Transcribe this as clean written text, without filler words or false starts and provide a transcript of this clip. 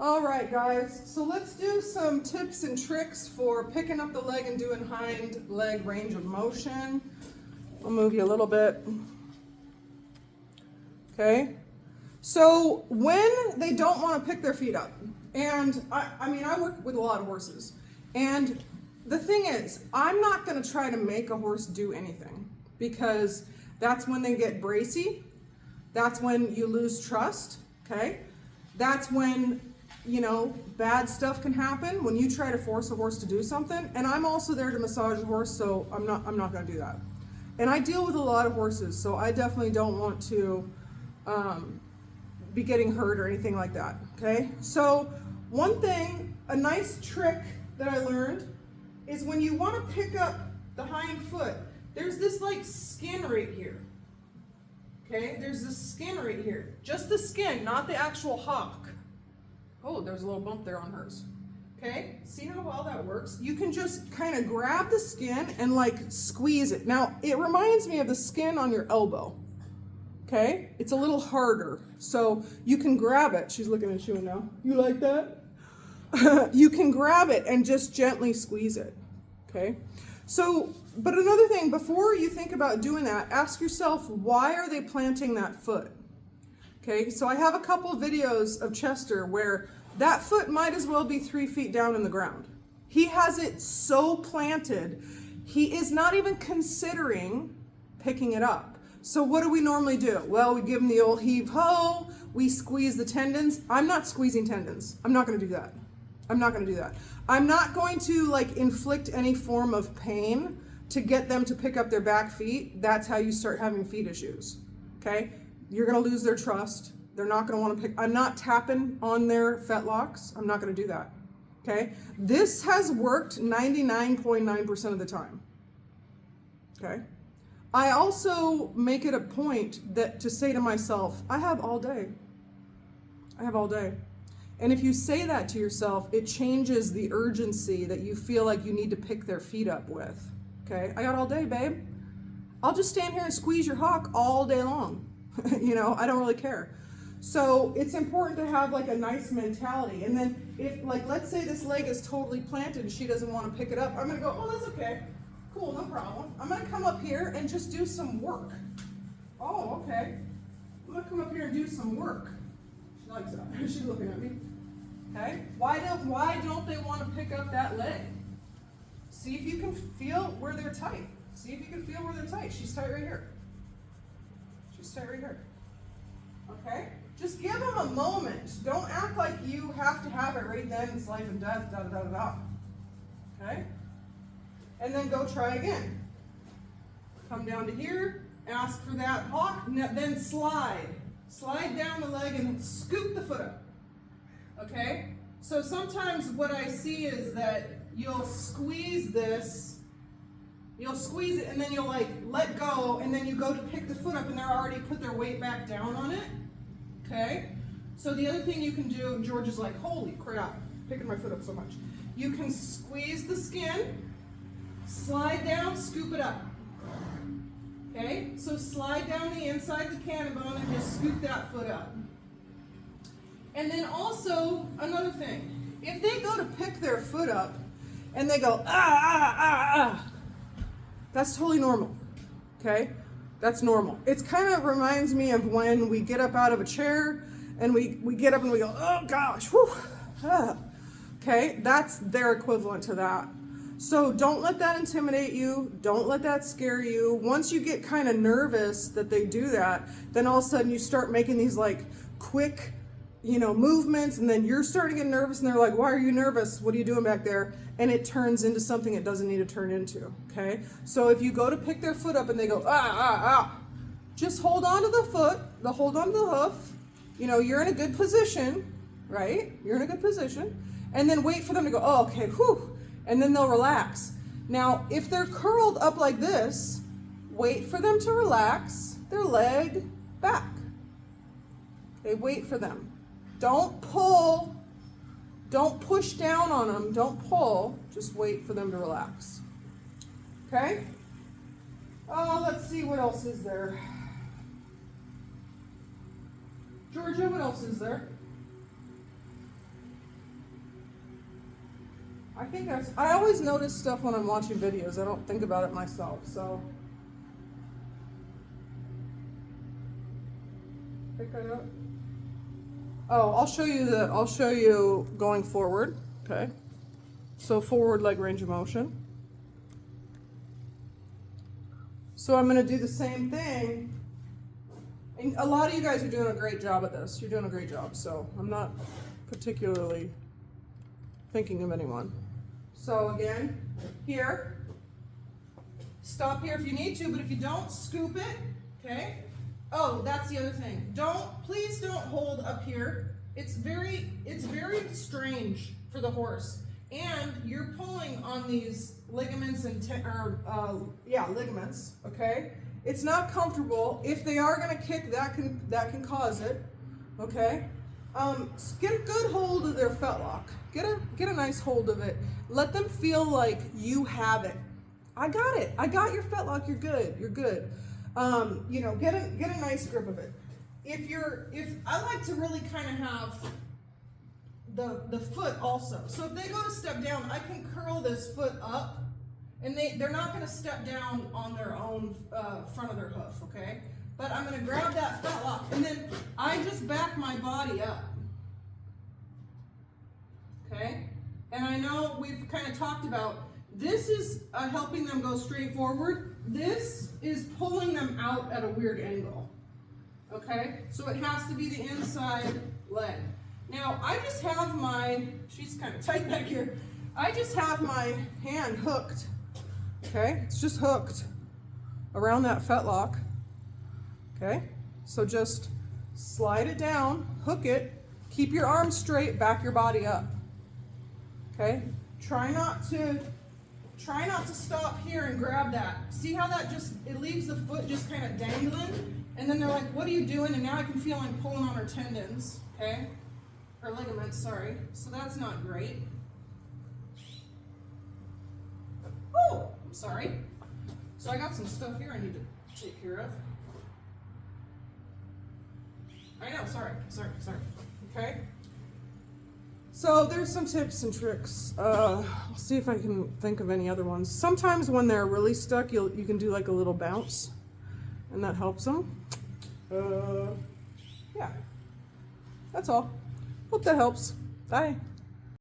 All right, guys, so let's do some tips and tricks for picking up the leg and doing hind leg range of motion. I'll move you a little bit. Okay, so when they don't want to pick their feet up, and I mean, I work with a lot of horses, and the thing is, I'm not going to try to make a horse do anything, because that's when they get bracy, that's when you lose trust, okay? That's when, you know, bad stuff can happen when you try to force a horse to do something. And I'm also there to massage a horse, so I'm not going to do that. And I deal with a lot of horses, so I definitely don't want to be getting hurt or anything like that. Okay. So one thing, a nice trick that I learned is when you want to pick up the hind foot, there's this like skin right here. Okay. There's this skin right here, just the skin, not the actual hock. Oh, there's a little bump there on hers. Okay, see how well that works? You can just kind of grab the skin and like squeeze it. Now, it reminds me of the skin on your elbow. Okay, it's a little harder. So you can grab it. She's looking at you now. You like that? You can grab it and just gently squeeze it. Okay, so, but another thing, before you think about doing that, ask yourself, why are they planting that foot? Okay, so I have a couple videos of Chester where that foot might as well be 3 feet down in the ground. He has it so planted, he is not even considering picking it up. So what do we normally do? Well, we give him the old heave-ho, we squeeze the tendons. I'm not squeezing tendons. I'm not gonna do that. I'm not gonna do that. I'm not going to like inflict any form of pain to get them to pick up their back feet. That's how you start having feet issues, okay? You're gonna lose their trust. They're not gonna wanna pick, I'm not tapping on their fetlocks. I'm not gonna do that, okay? This has worked 99.9% of the time, okay? I also make it a point that to say to myself, I have all day. I have all day. And if you say that to yourself, it changes the urgency that you feel like you need to pick their feet up with, okay? I got all day, babe. I'll just stand here and squeeze your hock all day long. You know, I don't really care. So it's important to have like a nice mentality. And then if like, let's say this leg is totally planted and she doesn't want to pick it up, I'm gonna go, oh, that's okay. Cool, no problem. I'm gonna come up here and just do some work. Oh, okay. I'm gonna come up here and do some work. She likes that. She's looking at me. Okay. Why don't they want to pick up that leg? See if you can feel where they're tight. See if you can feel where they're tight. She's tight right here. She's tight right here. Okay? Just give them a moment. Don't act like you have to have it right then. It's life and death, da da da da. Okay? And then go try again. Come down to here, ask for that hock, then slide. Slide down the leg and scoop the foot up. Okay? So sometimes what I see is that you'll squeeze this, you'll squeeze it and then you'll like let go and then you go to pick the foot up and they're already put their weight back down on it. Okay? So the other thing you can do, George is like, holy crap, picking my foot up so much. You can squeeze the skin, slide down, scoop it up. Okay? So slide down the inside the cannon bone and just scoop that foot up. And then also, another thing, if they go to pick their foot up and they go, that's totally normal, okay? That's normal. It kind of reminds me of when we get up out of a chair and we get up and we go, oh gosh, whew, okay? That's their equivalent to that. So don't let that intimidate you. Don't let that scare you. Once you get kind of nervous that they do that, then all of a sudden you start making these like quick, you know, movements, and then you're starting to get nervous and they're like, why are you nervous? What are you doing back there? And it turns into something it doesn't need to turn into, okay? So if you go to pick their foot up and they go, just hold on to the foot, hold on to the hoof. You know, you're in a good position, right? You're in a good position. And then wait for them to go, oh, okay, whew. And then they'll relax. Now, if they're curled up like this, wait for them to relax their leg back. Okay, wait for them. Don't pull, don't push down on them, don't pull, just wait for them to relax. Okay? Let's see, what else is there? Georgia, what else is there? I think I always notice stuff when I'm watching videos. I don't think about it myself, so. Pick that up. Oh, I'll show you going forward, okay? So forward leg range of motion. So I'm gonna do the same thing. And a lot of you guys are doing a great job at this. You're doing a great job, so I'm not particularly thinking of anyone. So again, here, stop here if you need to, but if you don't, scoop it, okay? Oh, that's the other thing. Please don't hold up here. It's very strange for the horse. And you're pulling on these ligaments and ligaments, okay? It's not comfortable. If they are gonna kick, that can cause it, okay? Get a good hold of their fetlock. Get a nice hold of it. Let them feel like you have it. I got it. I got your fetlock. You're good. You're good. You know, get a nice grip of it. If I like to really kind of have the foot also. So if they go to step down, I can curl this foot up, and they're not going to step down on their own front of their hoof, okay? But I'm going to grab that fetlock, and then I just back my body up, okay? And I know we've kind of talked about, this is helping them go straight forward. This is pulling them out at a weird angle, okay? So it has to be the inside leg. Now, I just have she's kind of tight back here. I just have my hand hooked, okay? It's just hooked around that fetlock, okay? So just slide it down, hook it, keep your arms straight, back your body up, okay? Try not to stop here and grab that. See how that it leaves the foot just kind of dangling? And then they're like, what are you doing? And now I can feel I'm pulling on her tendons, okay? Or ligaments, sorry. So that's not great. Oh, I'm sorry. So I got some stuff here I need to take care of. I know, sorry. Okay? So there's some tips and tricks. I'll see if I can think of any other ones. Sometimes when they're really stuck, you can do like a little bounce, and that helps them. Yeah, that's all. Hope that helps. Bye.